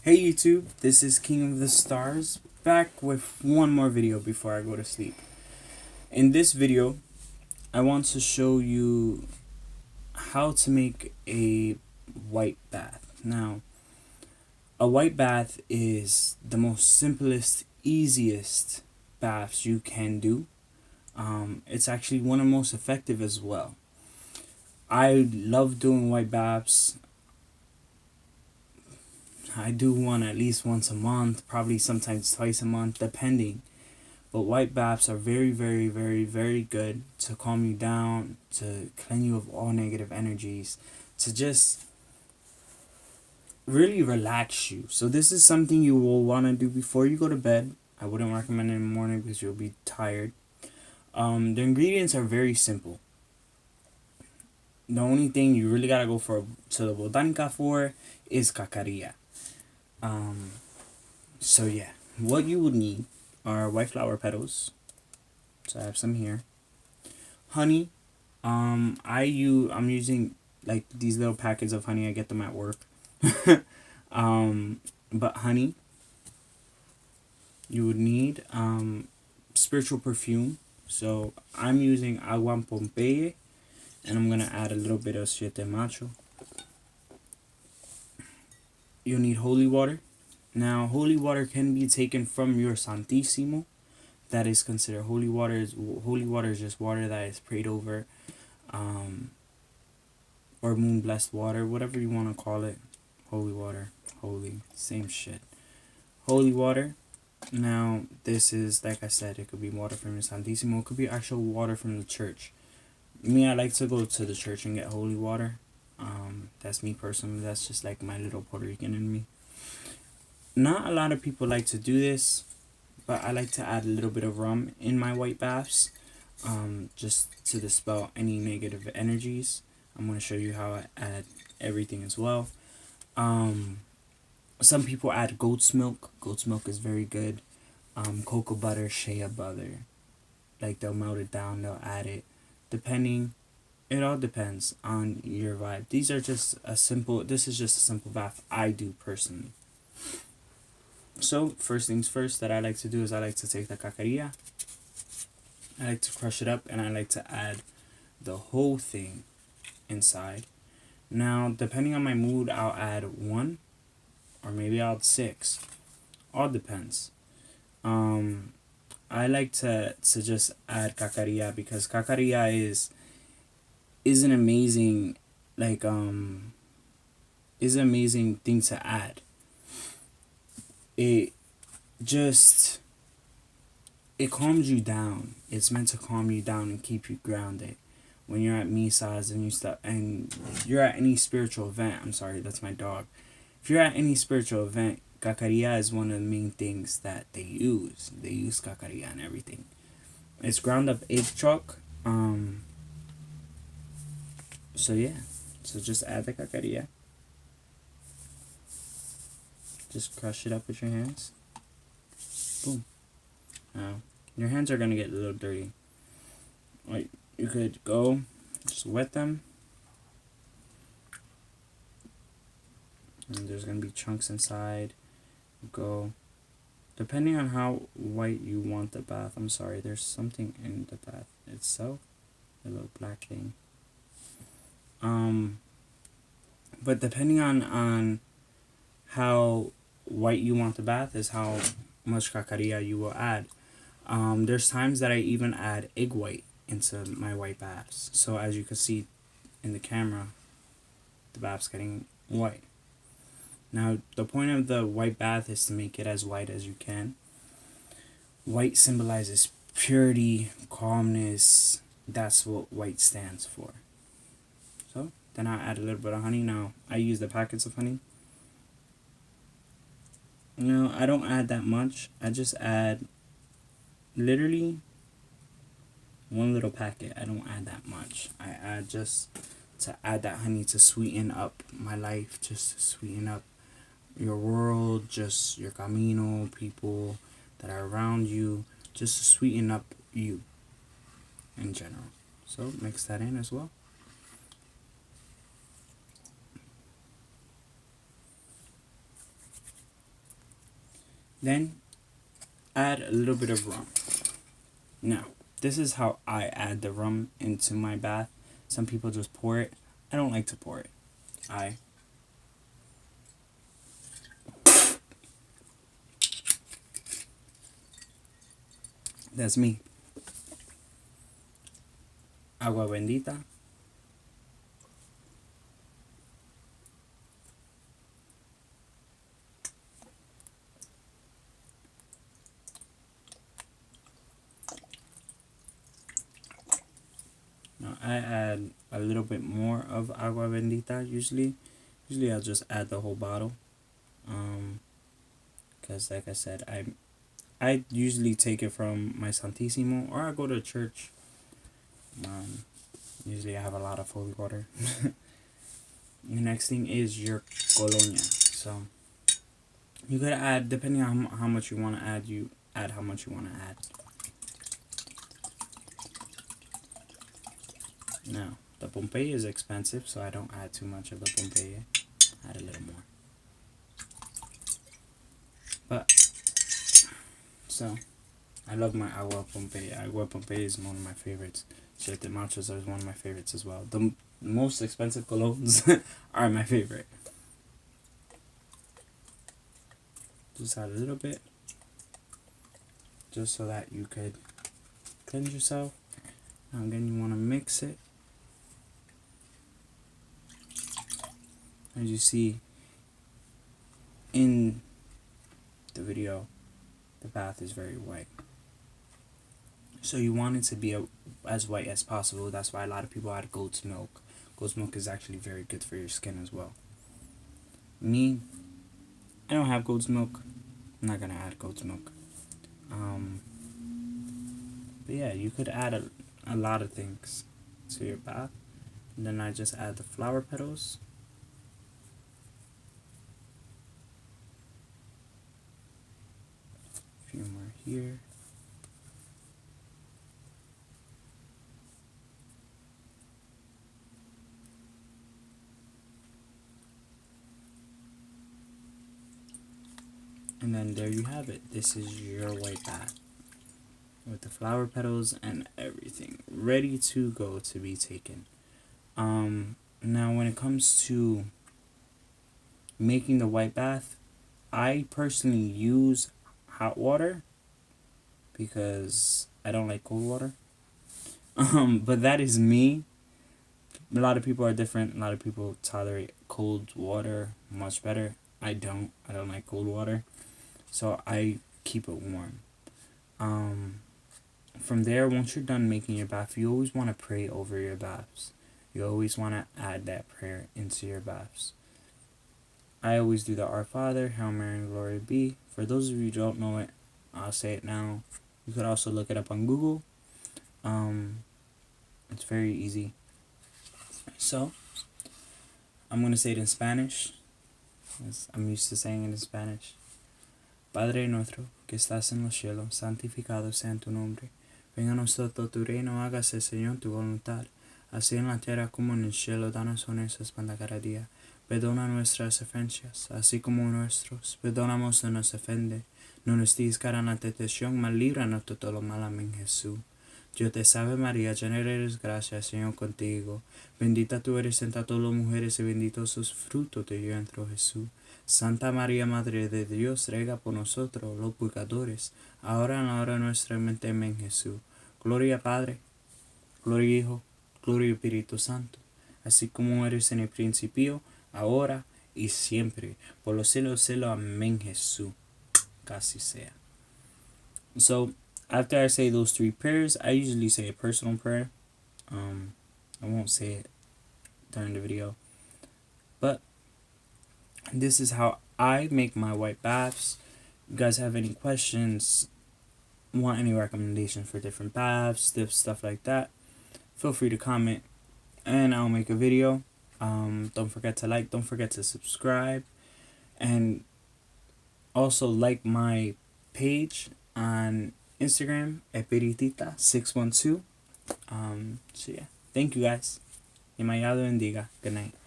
Hey YouTube, this is King of the Stars, back with one more video before I go to sleep. In this video, I want to show you how to make a white bath. Now, a white bath is the most simplest, easiest baths you can do. It's actually one of the most effective as well. I love doing white baths. I do one at least once a month, probably sometimes twice a month, depending. But white baths are very, very, very, very good to calm you down, to cleanse you of all negative energies, to just really relax you. So this is something you will want to do before you go to bed. I wouldn't recommend it in the morning because you'll be tired. The ingredients are very simple. The only thing you really gotta go for to the botanica for is cacaria. Um, so yeah, what you would need are white flower petals. So I have some here. Honey. I'm using like these little packets of honey. I get them at work. But honey. You would need spiritual perfume. So I'm using agua Pompeye, and I'm gonna add a little bit of siete macho. You'll need holy water. Now, holy water can be taken from your Santissimo. That is considered holy water. Holy water is just water that is prayed over, um, or moon blessed water, whatever you want to call it. Holy water, holy, same shit. Holy water. Now, this is like I said, it could be water from your Santissimo. It could be actual water from the church. Me, I like to go to the church and get holy water. That's me personally. That's just like my little Puerto Rican in me. Not a lot of people like to do this, but I like to add a little bit of rum in my white baths, just to dispel any negative energies. I'm going to show you how I add everything as well. Some people add goat's milk. Goat's milk is very good. Cocoa butter, shea butter. Like they'll melt it down, they'll add it. Depending, it all depends on your vibe. This is just a simple bath I do personally. So, first things first that I like to do is I like to take the cacaria. I like to crush it up and I like to add the whole thing inside. Now, depending on my mood, I'll add one or maybe I'll add six. All depends. I like to just add cacaria because cacaria is an amazing like is an amazing thing to add. It just it calms you down. It's meant to calm you down and keep you grounded. When you're at misas and you're at any spiritual event, I'm sorry, that's my dog. If you're at any spiritual event, cacaria is one of the main things that they use. They use cacaria and everything. It's ground up egg chalk. So yeah. So just add the cacaria. Just crush it up with your hands. Boom. Now, your hands are gonna get a little dirty. Like you could go, just wet them. And there's gonna be chunks inside. Go. Depending on how white you want the bath. I'm sorry, there's something in the bath itself. A little black thing. But depending on how white you want the bath is how much cacaria you will add. There's times that I even add egg white into my white baths. So as you can see in the camera, the bath's getting white. Now, the point of the white bath is to make it as white as you can. White symbolizes purity, calmness. That's what white stands for. So, then I add a little bit of honey. Now, I use the packets of honey. No, I don't add that much. I just add literally one little packet. I don't add that much. I add just to add that honey to sweeten up my life, just to sweeten up your world, just your camino, people that are around you, just to sweeten up you in general. So mix that in as well. Then add a little bit of rum. Now, this is how I add the rum into my bath. Some people just pour it. I don't like to pour it. That's me. Agua bendita. Now I add a little bit more of agua bendita usually. Usually I'll just add the whole bottle. Because like I said, I usually take it from my Santissimo or I go to church. Usually I have a lot of holy water. The next thing is your colonia. So you gotta add, depending on how much you want to add, you add how much you want to add. Now, the Pompeii is expensive, so I don't add too much of the Pompeii. Add a little more. But, so, I love my Agua Pompeii. Agua Pompeii is one of my favorites. Siete Machos is one of my favorites as well. The most expensive colognes are my favorite. Just add a little bit. Just so that you could cleanse yourself. Now again, you want to mix it. As you see in the video, the bath is very white. So you want it to be as white as possible. That's why a lot of people add goat's milk. Goat's milk is actually very good for your skin as well. Me, I don't have goat's milk. I'm not going to add goat's milk. But yeah, you could add a lot of things to your bath. And then I just add the flower petals. A few more here. And then there you have it. This is your white bath with the flower petals and everything ready to go to be taken. Now when it comes to making the white bath, I personally use hot water because I don't like cold water. But that is me. A lot of people are different. A lot of people tolerate cold water much better. I don't like cold water. So I keep it warm. From there, once you're done making your bath, you always want to pray over your baths. You always want to add that prayer into your baths. I always do the Our Father, Hail Mary, and Glory be. For those of you who don't know it, I'll say it now. You could also look it up on Google. It's very easy. So, I'm going to say it in Spanish. I'm used to saying it in Spanish. Padre nuestro, que estás en los cielos, santificado sea tu nombre. Venga a nosotros tu reino, hágase, Señor, tu voluntad, así en la tierra como en el cielo. Danos hoy nuestras pan de cada día. Perdona nuestras ofensas, así como nosotros perdonamos a nos ofende. No nos dejes caer en la tentación, mas líbranos de todo lo malo. Amén, Jesús. Dios te salve María, llena eres de gracia, Señor contigo. Bendita tú eres entre todas las mujeres y bendito es el fruto de tu vientre, Jesús. Santa María, Madre de Dios, ruega por nosotros los pecadores, ahora en la hora de nuestra muerte. Amén, Jesús. Gloria al Padre, gloria al Hijo, gloria al Espíritu Santo, así como eres en el principio, ahora y siempre, por los siglos de los siglos. Amén, Jesús. Casi sea. So, after I say those three prayers, I usually say a personal prayer. I won't say it during the video. But this is how I make my white baths. If you guys have any questions, want any recommendations for different baths, stuff like that, feel free to comment and I'll make a video. Don't forget to like, don't forget to subscribe, and also like my page on Instagram at Peritita612. So yeah, thank you guys. Y Mayado bendiga. Good night.